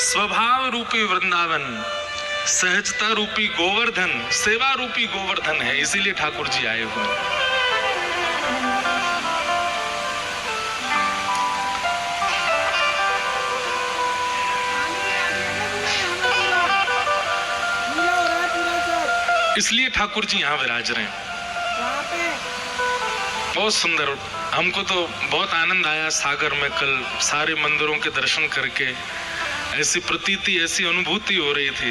स्वभाव रूपी वृंदावन, सहजता रूपी गोवर्धन, सेवा रूपी गोवर्धन है, इसीलिए ठाकुर जी आए हुए हैं। इसलिए ठाकुर जी यहाँ विराज रहे हैं। बहुत सुंदर, हमको तो बहुत आनंद आया सागर में कल सारे मंदिरों के दर्शन करके। ऐसी प्रतीति, ऐसी अनुभूति हो रही थी,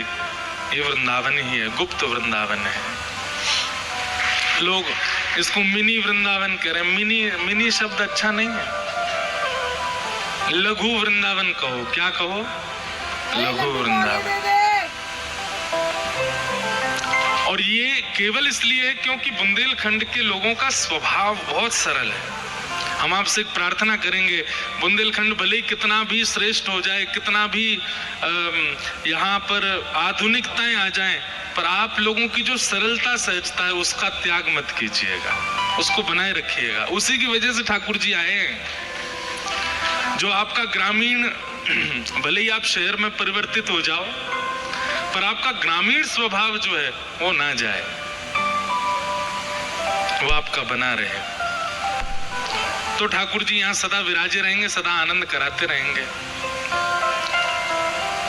ये वृंदावन ही है, गुप्त वृंदावन है। लोग इसको मिनी वृंदावन कह रहे हैं। मिनी शब्द अच्छा नहीं है, लघु वृंदावन कहो। क्या कहो? लघु वृंदावन। और ये केवल इसलिए है क्योंकि बुंदेलखंड के लोगों का स्वभाव बहुत सरल है। हम आपसे एक प्रार्थना करेंगे, बुंदेलखंड भले ही कितना भी श्रेष्ठ हो जाए, कितना भी यहाँ पर आधुनिकताएं आ जाएं, पर आप लोगों की जो सरलता सहजता है उसका त्याग मत कीजिएगा, उसको बनाए रखिएगा। उसी की वजह से ठाकुर जी आए हैं। जो आपका ग्रामीण, भले ही आप शहर में परिवर्तित हो जाओ, पर आपका ग्रामीण स्वभाव जो है वो ना जाए, वो आपका बना रहे। तो ठाकुर जी यहाँ सदा विराजे रहेंगे, सदा आनंद कराते रहेंगे।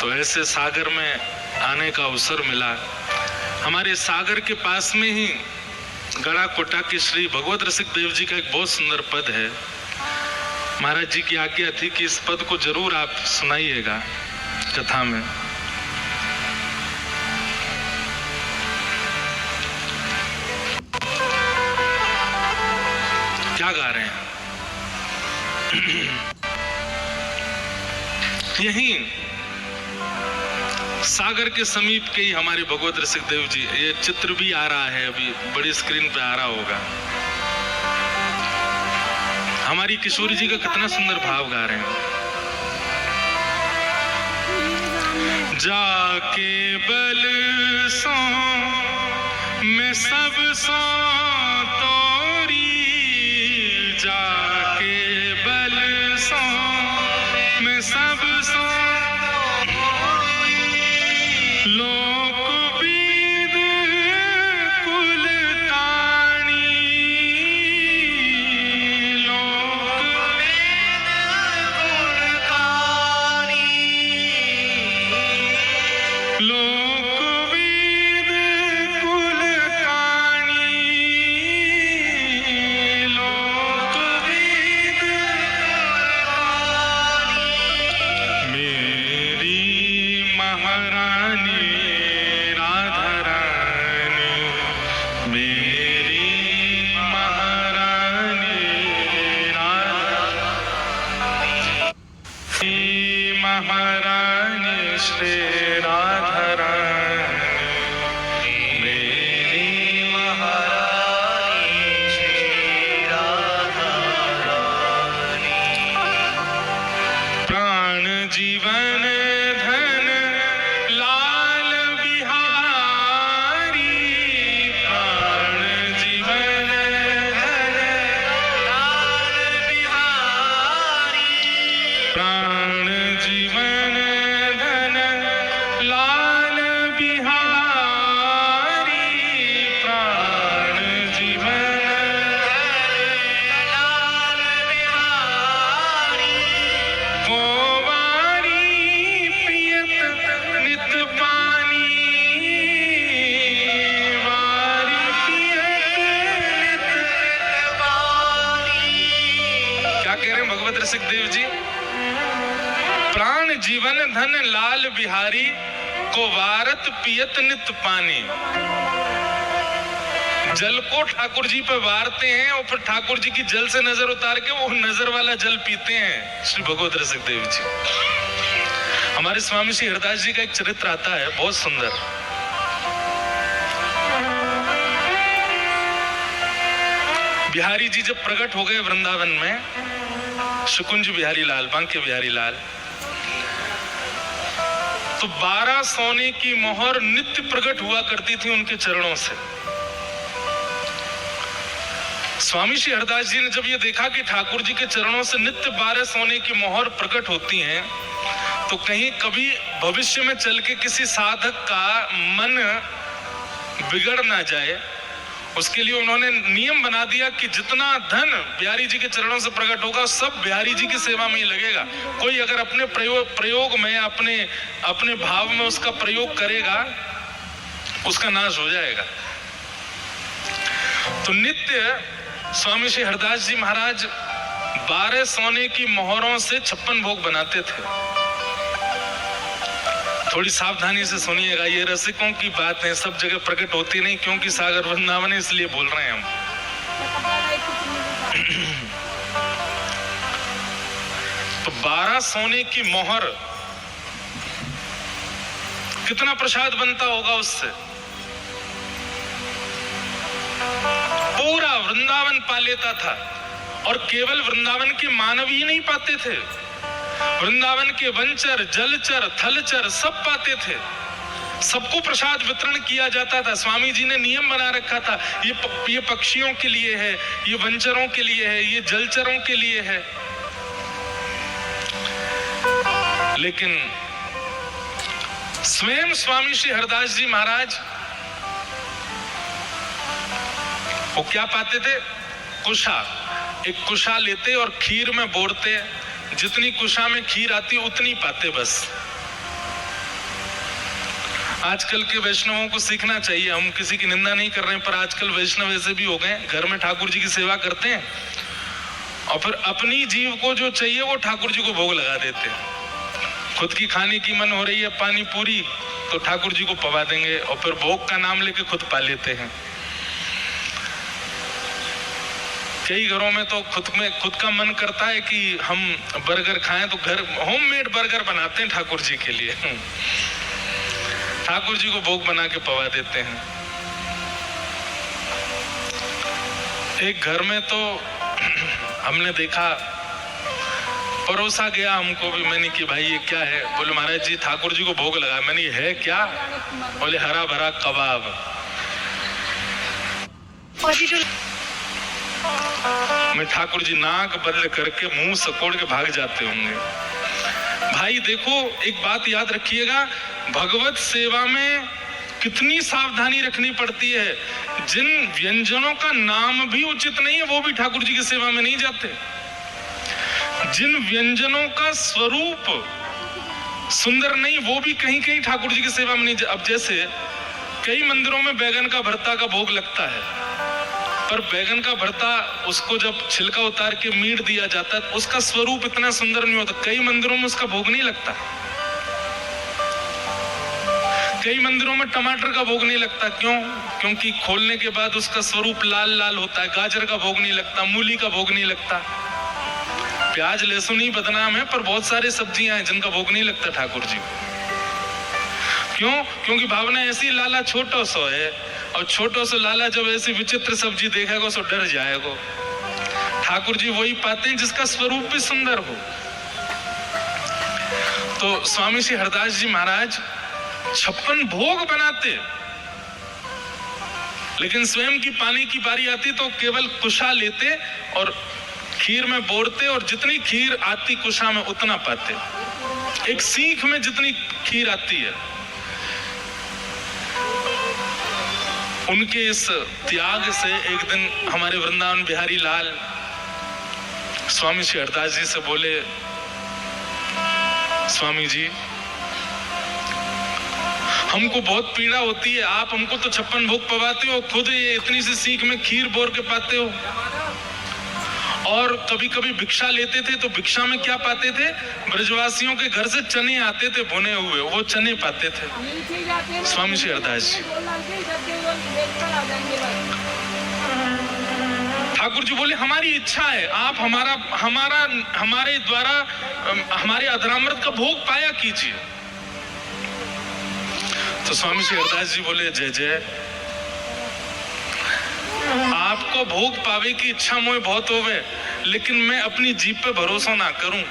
तो ऐसे सागर में आने का अवसर मिला। हमारे सागर के पास में ही गड़ा कोटा के श्री भगवत रसिक देव जी का एक बहुत सुंदर पद है। महाराज जी की आज्ञा थी कि इस पद को जरूर आप सुनाइएगा कथा में। क्या गा रहे हैं? यहीं सागर के समीप के ही हमारे भगवत रसिक देव जी, ये चित्र भी आ रहा है, अभी बड़ी स्क्रीन पे आ रहा होगा। हमारी किशोरी जी का कितना सुंदर भाव गा रहे हैं। जाके बल सो मैं सब सो तोरी, जाके बल सो मैं सब सो लोक वेद कुल ताणी, लोक वेद कुल ताणी, लोक वेद कुल ताणी, लोक वेद मेरी महारानी राधा रानी, मेरी महारानी राधा, महारानी श्री राधा रानी, मेरी महारानी श्री राधा रानी। प्राण जीवन धन लाल बिहारी, प्राण जीवन धन लाल बिहारी, प्राण जीवन धन लाल बिहारी, प्राण जीवन लाल बिहारी। गोवारी पियत नित पानी, वारी पियत नित पानी। क्या कह रहे हैं भगवत रसिक देव जी? प्राण जीवन धन लाल बिहारी, को वारत पियत नित पानी। जल को ठाकुर जी पे वारते हैं और फिर ठाकुर जी की जल से नजर उतार के वो नजर वाला जल पीते हैं श्री भगवत रसिक देव जी। हमारे स्वामी श्री हरदास जी का एक चरित्र आता है बहुत सुंदर। बिहारी जी जब प्रकट हो गए वृंदावन में, शुकुंज बिहारी लाल, बांके बिहारी लाल, तो 12 सोने की मोहर नित्य प्रकट हुआ करती थी उनके चरणों से। स्वामी श्री हरदास जी ने जब ये देखा कि ठाकुर जी के चरणों से नित्य 12 सोने की मोहर प्रकट होती हैं, तो कहीं कभी भविष्य में चल के किसी साधक का मन बिगड़ ना जाए, उसके लिए उन्होंने नियम बना दिया कि जितना धन बिहारी जी के चरणों से प्रकट होगा सब बिहारी जी की सेवा में ही लगेगा। कोई अगर अपने प्रयोग में अपने भाव में उसका प्रयोग करेगा, उसका नाश हो जाएगा। तो नित्य स्वामी श्री हरदास जी महाराज 12 सोने की मोहरों से 56 भोग बनाते थे। थोड़ी सावधानी से सुनिएगा, ये रसिकों की बात है, सब जगह प्रकट होती नहीं, क्योंकि सागर वृंदावन है इसलिए बोल रहे हैं हम। तो 12 सोने की मोहर, कितना प्रसाद बनता होगा उससे? पूरा वृंदावन पा लेता था। और केवल वृंदावन के मानव ही नहीं पाते थे, वृंदावन के वनचर, जलचर, थलचर सब पाते थे। सबको प्रसाद वितरण किया जाता था। स्वामी जी ने नियम बना रखा था, ये पक्षियों के लिए है, ये वनचरों के लिए है, ये जलचरों के लिए है। लेकिन स्वयं स्वामी श्री हरदास जी महाराज वो क्या पाते थे? कुशा। एक कुशा लेते और खीर में बोरते, जितनी कुशा में खीर आती उतनी पाते बस। आजकल के वैष्णवों को सीखना चाहिए, हम किसी की निंदा नहीं कर रहे हैं, पर आजकल वैष्णव ऐसे भी हो गए, घर में ठाकुर जी की सेवा करते हैं और फिर अपनी जीव को जो चाहिए वो ठाकुर जी को भोग लगा देते हैं। खुद की खाने की मन हो रही है पानी पूरी, तो ठाकुर जी को पवा देंगे और फिर भोग का नाम लेके खुद पा लेते हैं। कई घरों में तो खुद का मन करता है कि हम बर्गर खाएं, तो घर होममेड बर्गर बनाते हैं ठाकुर जी के लिए, ठाकुर जी को भोग बना के पवा देते हैं। एक घर में तो हमने देखा, परोसा गया हमको भी, मैंने कि भाई ये क्या है? बोले महाराज जी ठाकुर जी को भोग लगा। मैंने ये है क्या? बोले हरा भरा कबाब। मैं ठाकुर जी नाक बंद करके मुंह सकोड़ के भाग जाते होंगे। भाई देखो, एक बात याद रखिएगा, भगवत सेवा में कितनी सावधानी रखनी पड़ती है। जिन व्यंजनों का नाम भी उचित नहीं है वो भी ठाकुर जी की सेवा में नहीं जाते। जिन व्यंजनों का स्वरूप सुंदर नहीं वो भी कहीं कहीं ठाकुर जी की सेवा में नहीं जाते। अब जैसे कई मंदिरों में बैगन का भरता का भोग लगता है, पर बैगन का भरता उसको जब छिलका उतार के मीट दिया जाता है उसका स्वरूप इतना सुंदर नहीं होता। कई मंदिरों में उसका भोग नहीं लगता। कई मंदिरों में टमाटर का भोग नहीं लगता। क्यों? क्योंकि खोलने के बाद उसका स्वरूप लाल लाल होता है। गाजर का भोग नहीं लगता, मूली का भोग नहीं लगता। प्याज लहसुन ही बदनाम है, पर बहुत सारी सब्जियां हैं जिनका भोग नहीं लगता ठाकुर जी को। क्यों? क्योंकि भावना ऐसी, लाला छोटा सा है, और छोटो से लाला जब ऐसी विचित्र सब्जी देखेगा तो डर जाएगा। ठाकुर जी वही पाते हैं जिसका स्वरूप भी सुंदर हो। तो स्वामी श्री हरदास जी महाराज 56 भोग बनाते, लेकिन स्वयं की पानी की बारी आती तो केवल कुशा लेते और खीर में बोरते, और जितनी खीर आती कुशा में उतना पाते। एक सीख में जितनी खीर आती है। उनके इस त्याग से एक दिन हमारे वृंदावन बिहारी लाल स्वामी श्री हरदास जी से बोले, स्वामी जी हमको बहुत पीड़ा होती है, आप हमको तो 56 भोग पवाते हो, खुद ये इतनी सी सीख में खीर बोर के पाते हो। और कभी कभी भिक्षा लेते थे तो भिक्षा में क्या पाते थे? ब्रजवासियों के घर से चने आते थे भुने हुए, वो चने पाते थे स्वामी श्री हरदास जी। ठाकुर जी बोले हमारी इच्छा है, आप हमारे द्वारा हमारे अधरामृत का भोग पाया कीजिए। तो स्वामी श्री हरदास जी बोले जय जय, आपको भोग पावे की इच्छा मुझे बहुत होवे, लेकिन मैं अपनी जीव पे भरोसा ना करूं।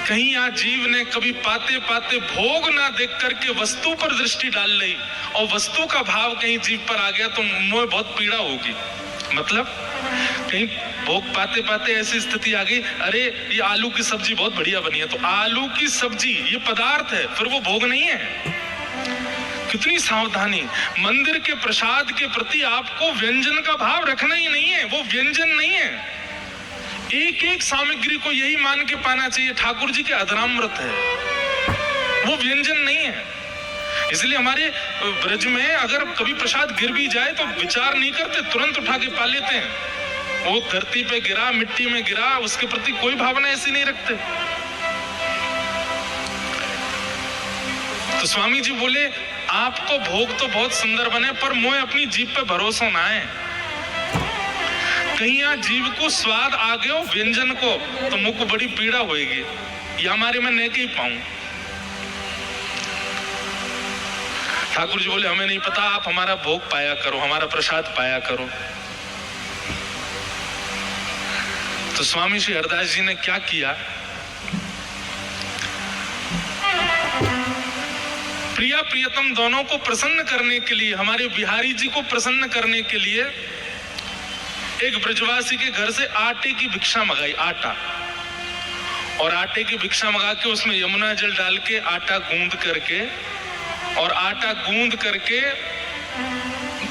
कहीं आज जीव ने कभी पाते पाते भोग ना देख करके वस्तु पर दृष्टि डाल ली और वस्तु का भाव कहीं जीव पर आ गया तो मुझे बहुत पीड़ा होगी। मतलब कहीं भोग पाते पाते ऐसी स्थिति आ गई, अरे ये आलू की सब्जी बहुत बढ़िया बनी है, तो आलू की सब्जी ये पदार्थ है, फिर वो भोग नहीं है। कितनी सावधानी। मंदिर के प्रसाद के प्रति आपको व्यंजन का भाव रखना ही नहीं है, वो व्यंजन नहीं है। एक एक सामग्री को यही मान के पाना चाहिए, ठाकुर जी के अधरामृत है, वो व्यंजन नहीं है। इसलिए हमारे ब्रज में अगर कभी प्रसाद गिर भी जाए तो विचार नहीं करते, तुरंत उठा के पा लेते हैं। वो धरती पे गिरा, मिट्टी में गिरा, उसके प्रति कोई भावना ऐसी नहीं रखते। तो स्वामी जी बोले, आपको भोग तो बहुत सुंदर बने, पर मोए अपनी जीभ पे भरोसा ना है। कहीं यहाँ जीभ को स्वाद आ गया हो व्यंजन को, तो मुख को बड़ी पीड़ा होएगी, ये हमारे में नहीं कहीं पाऊं। ठाकुर जी बोले, हमें नहीं पता, आप हमारा भोग पाया करो, हमारा प्रसाद पाया करो। तो स्वामी श्री हरदास जी ने क्या किया, प्रिया प्रियतम दोनों को प्रसन्न करने के लिए, हमारे बिहारी जी को प्रसन्न करने के लिए एक ब्रजवासी के घर से आटे की भिक्षा मंगाई, आटा, और आटे की भिक्षा मंगा के उसमें यमुना जल डाल के आटा गूंद करके, और आटा गूंद करके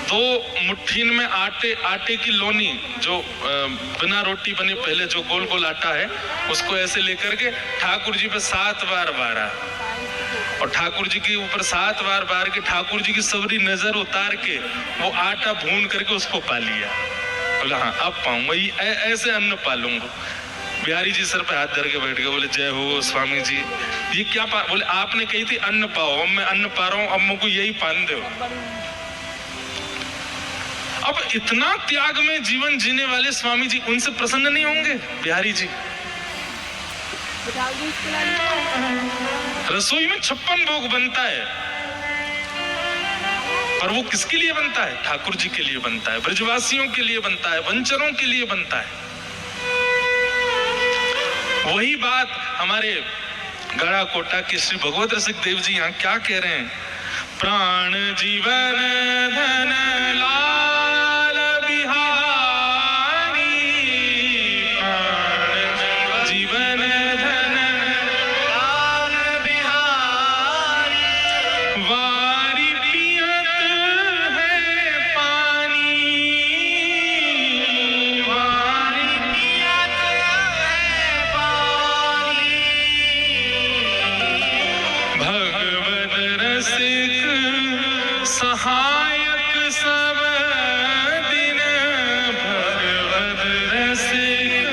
2 मुट्ठी में आटे की लोनी, जो बिना रोटी बने पहले जो गोल गोल आटा है, उसको ऐसे लेकर के ठाकुर जी पे 7 बार बारा, और ठाकुर जी के ऊपर 7 बार बार के ठाकुर जी की सबरी नजर उतार के वो आटा भून करके उसको पा लिया। बोला, हाँ अब पाऊंगा, ऐसे अन्न पालूंगा। बिहारी जी सर पे हाथ धर के बैठ गए, बोले, जय हो स्वामी जी, ये क्या बोले, आपने कही थी अन्न पाओ, अब मैं अन्न पा रहा हूं, अब मुझको यही पान दो। अब इतना त्याग में जीवन जीने वाले स्वामी जी, उनसे प्रसन्न नहीं होंगे बिहारी जी? रसोई में 56 भोग बनता है, पर वो किसके लिए बनता है? ठाकुर जी के लिए बनता है, ब्रजवासियों के लिए बनता है, वंचरों के लिए बनता है। वही बात हमारे गढ़ा कोटा के श्री भगवत रसिक देव जी यहाँ क्या कह रहे हैं, प्राण जीवन धन लाल बिहारी, प्राण जीवन धन लाल बिहारी, वारी पियत है पानी, वारी पियत है पानी, भगवत रसिक सहायक सब दिन, भगवत रसिक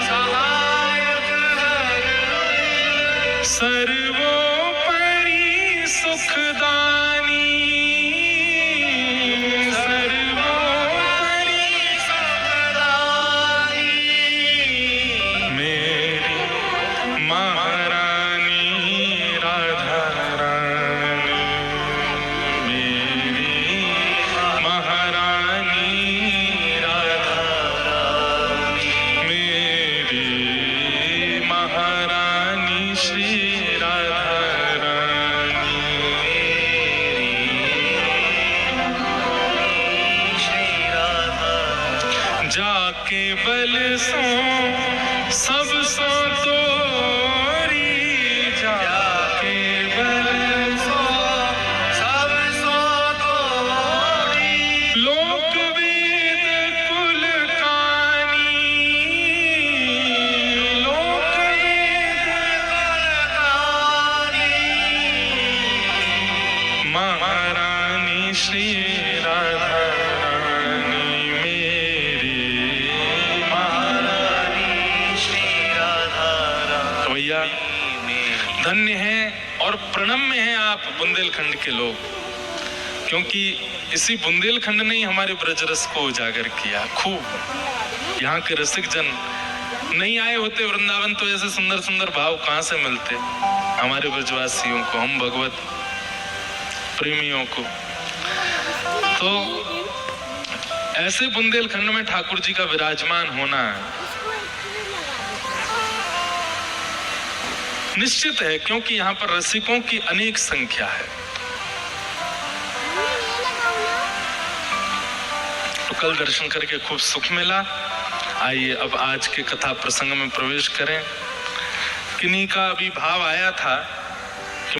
सहायक सर्वोपरि सुखदानी, सर्वोपरि सुखदानी, मेरी महारानी राधा रानी, मेरी महारानी राधा रानी, मेरी महारानी श्री राधा रानी, श्री राधा, जाके बल सो सब सो तोरी, जाके बल सो सब सो तोरी, लोक वेद कुल कानी, लोक वेद कुल कानी, महारानी श्री राधा रानी, मेरी महारानी श्री राधा रानी। तो भैया धन्य हैं और प्रणम्य हैं आप बुंदेलखंड के लोग, क्योंकि इसी बुंदेलखंड ने ही हमारे ब्रज रस को उजागर किया खूब। यहाँ के रसिक जन नहीं आए होते वृंदावन तो ऐसे सुंदर सुंदर भाव कहाँ से मिलते हमारे ब्रजवासियों को, हम भगवत प्रेमियों को। तो ऐसे बुंदेलखंड में ठाकुर जी का विराजमान होना निश्चित है, क्योंकि यहाँ पर रसिकों की अनेक संख्या है। तो कल दर्शन करके खूब सुख मिला। आइए अब आज के कथा प्रसंग में प्रवेश करें। किन्हीं का अभी भाव आया था